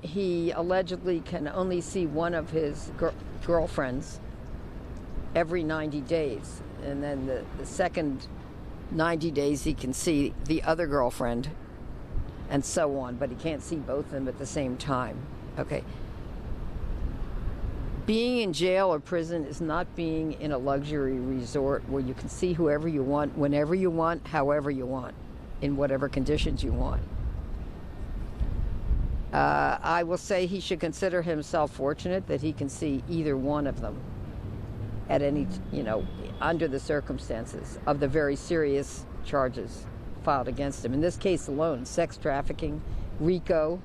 he allegedly can only see one of his girlfriends every 90 days. And then the second 90 days he can see the other girlfriend and so on, but he can't see both of them at the same time. Okay. Being in jail or prison is not being in a luxury resort where you can see whoever you want, whenever you want, however you want, in whatever conditions you want. I will say he should consider himself fortunate that he can see either one of them at any, under the circumstances of the very serious charges filed against him. In this case alone, sex trafficking, RICO,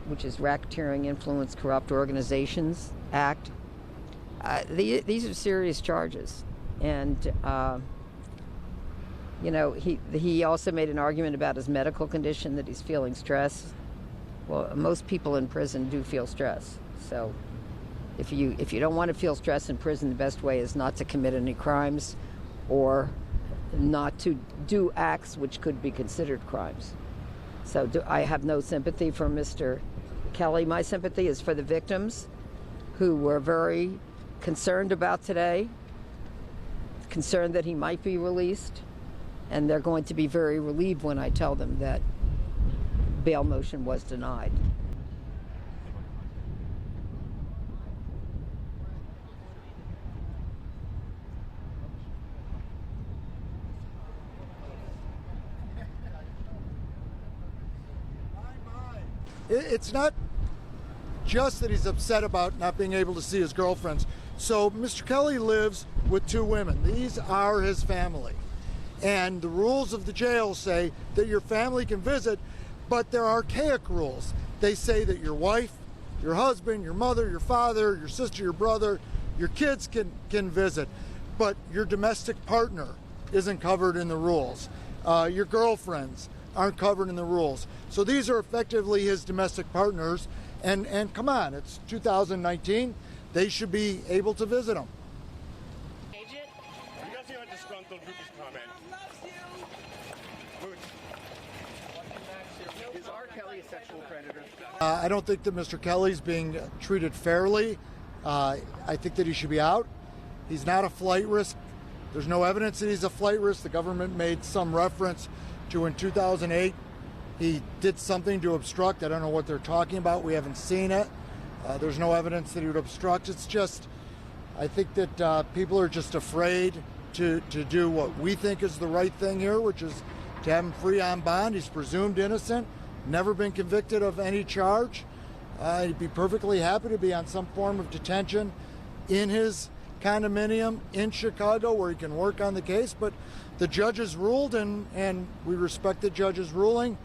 which is Racketeering, Influence, Corrupt Organizations Act. These are serious charges. And, he also made an argument about his medical condition, that he's feeling stress. Well, most people in prison do feel stress. So if you don't want to feel stress in prison, the best way is not to commit any crimes or not to do acts which could be considered crimes. So I have no sympathy for Mr. Kelly. My sympathy is for the victims who were very concerned about today, concerned that he might be released, and they're going to be very relieved when I tell them that bail motion was denied. It's not just that he's upset about not being able to see his girlfriends. So Mr. Kelly lives with two women. These are his family. And the rules of the jail say that your family can visit, but they're archaic rules. They say that your wife, your husband, your mother, your father, your sister, your brother, your kids can visit, but your domestic partner isn't covered in the rules. Your girlfriends aren't covered in the rules. So these are effectively his domestic partners, and come on, it's 2019, they should be able to visit him. Agent? You guys hear a disgruntled groupie's comment? Is R. Kelly a sexual predator? I don't think that Mr. Kelly's being treated fairly. I think that he should be out. He's not a flight risk. There's no evidence that he's a flight risk. The government made some reference to in 2008 he did something to obstruct. I don't know what they're talking about. We haven't seen it. There's no evidence that he would obstruct. It's just, I think that people are just afraid to do what we think is the right thing here, which is to have him free on bond. He's presumed innocent, never been convicted of any charge. He'd be perfectly happy to be on some form of detention in his condominium in Chicago where he can work on the case. But the judge has ruled, and we respect the judge's ruling,